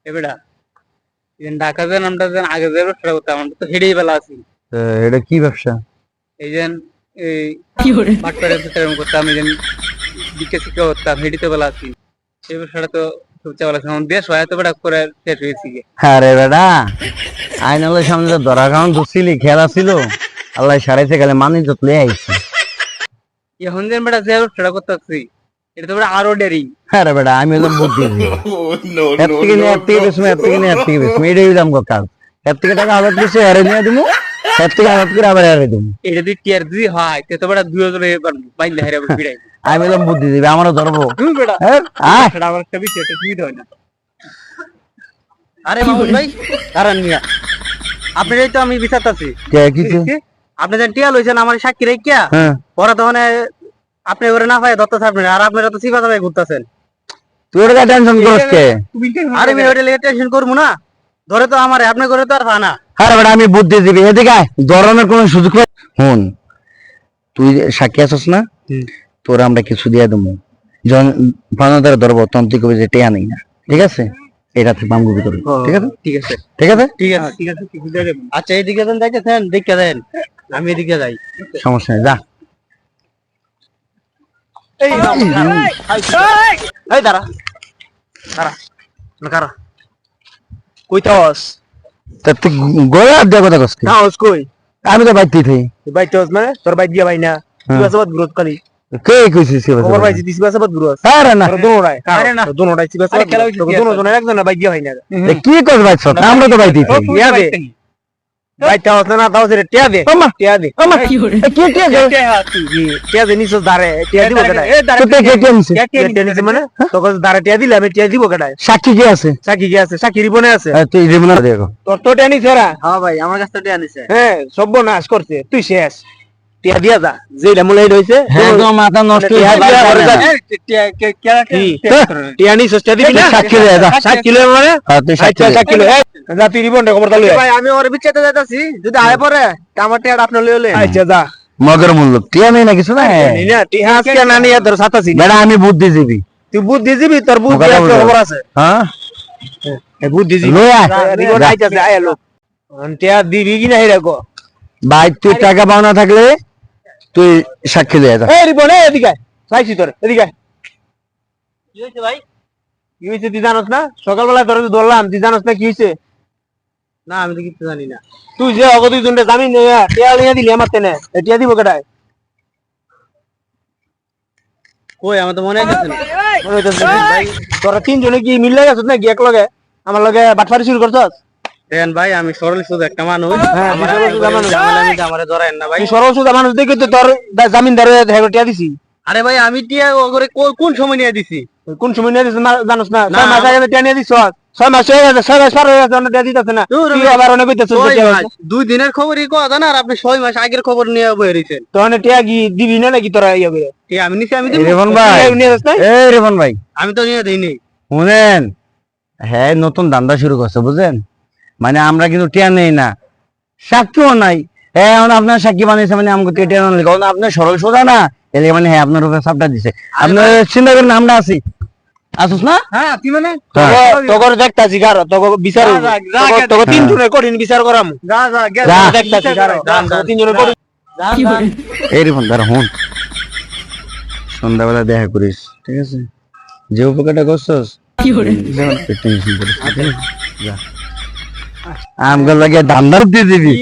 এবেড়া ঢাকা যে নামটা যে আগে যে ব্যবসা করতাম আমরা তো হেডেই বেলা আছি। এটা কি ব্যবসা? এই যে মাঠপাড়ে করতাম, এই যে বিকে শিক্ষা করতাম, হেডিতে বেলা আছি। এই ব্যবসাটা তো সবচেয়ে ভালো আছে। দেশ হয় এত বেড়া করে শেষ হয়েছি গে। আরে বেটা, আইনালের সামনে তো ধরা কারণ ধরছিলি, খেলা ছিল, আল্লাহ সারাইছে গেলে মানি যত লয়ে আইছে। এখন যে বেড়া যে ব্যবসাটা করতেছি এটা তো বেড়া আরো ডেরি। আরে বেটা, আমি হলাম বুদ্ধি এর থেকে নিয়ে এর থেকে বেশি, এর থেকে নিয়ে এর থেকে বেশি, এটাই হইলাম কাজ। এর থেকে টাকা আবার কিছু হারে নিয়ে দিবো, এর থেকে আবার করে আবার হারে দিবো। এটা যদি টিয়ার যদি হয় তে তো বেড়া 2000 বাইলে হারে বিড়াই। আমি হলাম বুদ্ধি দিবি, আমারও ধরবো। তুমি বেড়া আয় সেটা আমার একটা বিষয়, এটা সুবিধা হয় না। আরে মামুন ভাই কারণ মিয়া আপনারই তো আমি বিচারতাছি। কে কিছু? আপনি যেন টিয়া লইছেন আমার সাক্ষী রেখিয়া, হ্যাঁ, পরে তো মানে আপনি ওরে না পাই দত্ত থাকবেন, আর আপনারা তো সিফা ভাবে ঘুরতেছেন। তুই ওটা টেনশন করিস কে? আরে আমি ওটা লেগে টেনশন করবো না, ধরে তো আমার আপনি করে তো আর ফানা। আরে বেটা, আমি বুদ্ধি দিবি, এদিকে আয়, ধরনের কোনো সুযোগ নেই। হুন, তুই সাক্ষী আছিস না, তোর আমরা কিছু দিয়ে দেবো। যখন ফানাদারে ধরবো তখন তুই কবি যে টেয়া নেই না, ঠিক আছে? এটা থেকে বামগুবি করবি, ঠিক আছে? ঠিক আছে ঠিক আছে, ঠিক আছে ঠিক আছে কিছু দিয়ে দেবেন। আচ্ছা এইদিকে দেন, যাইতেছেন দেখে দেন, আমি এদিকে যাই। সমস্যা নেই, যা। এই এই দাঁড়া দাঁড়া দাঁড়া, কইতাস তা তুই গোয়া দেওয়া কথা কস কি? না হস কই আমি তো বাইতেই থাকি। বাইতে হস মানে তোর বাইক দিয়া ভাই না তুই বাসাবাদ গ্রোথ খালি কে কইছিস সে খবর পাইছি দিস বাসাবাদ গ্রোথ। আরে না, তোর দোনোটাই আরে না দোনোটাই দিস বাসাবাদ খেলা হইছে, দোনো জনের একজনের বাইক দিয়া ভাই না। এ কি কস বাইছ? আমরা তো বাইতেই থাকি। টিয়া দে বাইতে হস না দাও সে টিয়া দে টিয়া দে কি টিয়া গো? টিয়া দে নিছস দাঁড়ে টিয়া দিব কেডা? তুই কে কে আনছিস? টিয়া নিছে মানে তোকে দাঁড়ে টিয়া দিলে আমি টিয়া দিব কেডা? সাক্ষী কে আছে? সাকি কি আছে? সাকি রিবনে আছে। তুই রিমনা দেখো। তোর তো টিয়া নিছে রা? হ্যাঁ ভাই আমার কাছে তো টিয়া নিছে। হ্যাঁ সব নাশ করছে, তুই শেষ। টিয়া দিয়া যা যেটা মূল হেড হইছে। হ্যাঁ তো মাথা নষ্ট টিয়া দিয়া করে যা। টিয়া টিয়া নিছস টিয়া দিবি না? সাক্ষী দে যা। সাক্ষী লয় মানে? তুই সাক্ষী আচ্ছা দে। সাক্ষী লয় যা, তুই রিবনটা খবর তালু ভাই আমি ওর বিচ্ছেতে যাইতাছি, যদি আয় পড়ে আমার টিয়াটা আপনি লইলে। আচ্ছা যা মগর মূল্য টিয়া নেই না কিছু না। না টিয়া আজকে না নিয়ে ধর সাতাসি বেটা আমি বুদ্ধিজীবী। তুই বুদ্ধিজীবী, তোর বুদ্ধি আছে খবর আছে। হ্যাঁ বুদ্ধিজীবী লই আয়। রিবন আইতাছে আয় লোক টিয়া দিবি কি না হেরা কো। ভাই তুই টাকা পাওনা থাকলে তুই সাক্ষী দে যা। এই রিবন এদিকে আয়, চাইছি তোর এদিকে আয়। কি হইছে ভাই? কি হইছে তুই জানোস না? সকালবেলা তোর ধরলাম, তুই জানোস না কি হইছে? না আমি তো কিছু জানি না। তুই যে অগত দুই জনের জামিন টিয়া নিয়ে দিলি আমার তেনে, টিয়া দিব কেডায়? কই আমার তো মনে হইতেছে না। মনে হইতেছে ভাই তোরা তিনজনে কি মিলে গেছস নাকি এক লগে আমার লগে বাটপারি শুরু করছস? দেন ভাই আমি সরল সুদ একটা মানুষ, আমার সরল সুদ মানুষ, আমি আমারে ধরেন না ভাই। সরল সুদ মানুষ দেখি তো তোর জামিনদারে হেগো টিয়া দিছি। আরে ভাই আমি টিয়া ওরে কোন সময় নিয়ে দিছি? কোন সময় নিয়ে দিছিস জানোস না? 6 মাস আগে টিয়া নিয়ে দিছস। 6 মাস হয়ে গেছে, 6 মাস পার হয়ে গেছে, অন্য টিয়া দিতেছ না। তুই আবার অনেক কইতেছস যে টিয়া আছে। 2 দিনের খবরই কো জানা, আর আপনি 6 মাস আগের খবর নিয়ে বই রইছেন। তোনে টিয়া কি দিবি না নাকি তোরা ইয়া করে? টিয়া আমি নিছি, আমি দিব। রেবন ভাই, এই রেবন ভাই, আমি তো নিয়ে দেইনি। শুনেন, হ্যাঁ নতুন ধান্দা শুরু করছে বুঝেন, মানে আমরা কিন্তু টিয়া নেই না, সাক্ষীও নাই। হ্যাঁ এখন আপনার সাক্ষী বানিয়েছে মানে আমাকে টিয়া না কারণ আপনার সরল সোজা না, এলে মানে হ্যাঁ আপনার উপরে চাপটা দিছে। আপনার চিন্তা করেন আমরা আছি, আসুস না? হ্যাঁ তুই মানে হ্যাঁ। তোর দেখতাছি গারো তোর বিচার তোর তিন জনের কঠিন বিচার করাম। যা যা দেখতাছি গারো তিন জনের কঠিন। এই রে বন্ধু হুন, সন্ধ্যাবেলা দেখা করিস, ঠিক আছে? যে উপকারটা করছস টেনশন করিস না, ঠিক আছে? যা আমগুলো লাগে ধান্দার দিয়ে দিবি।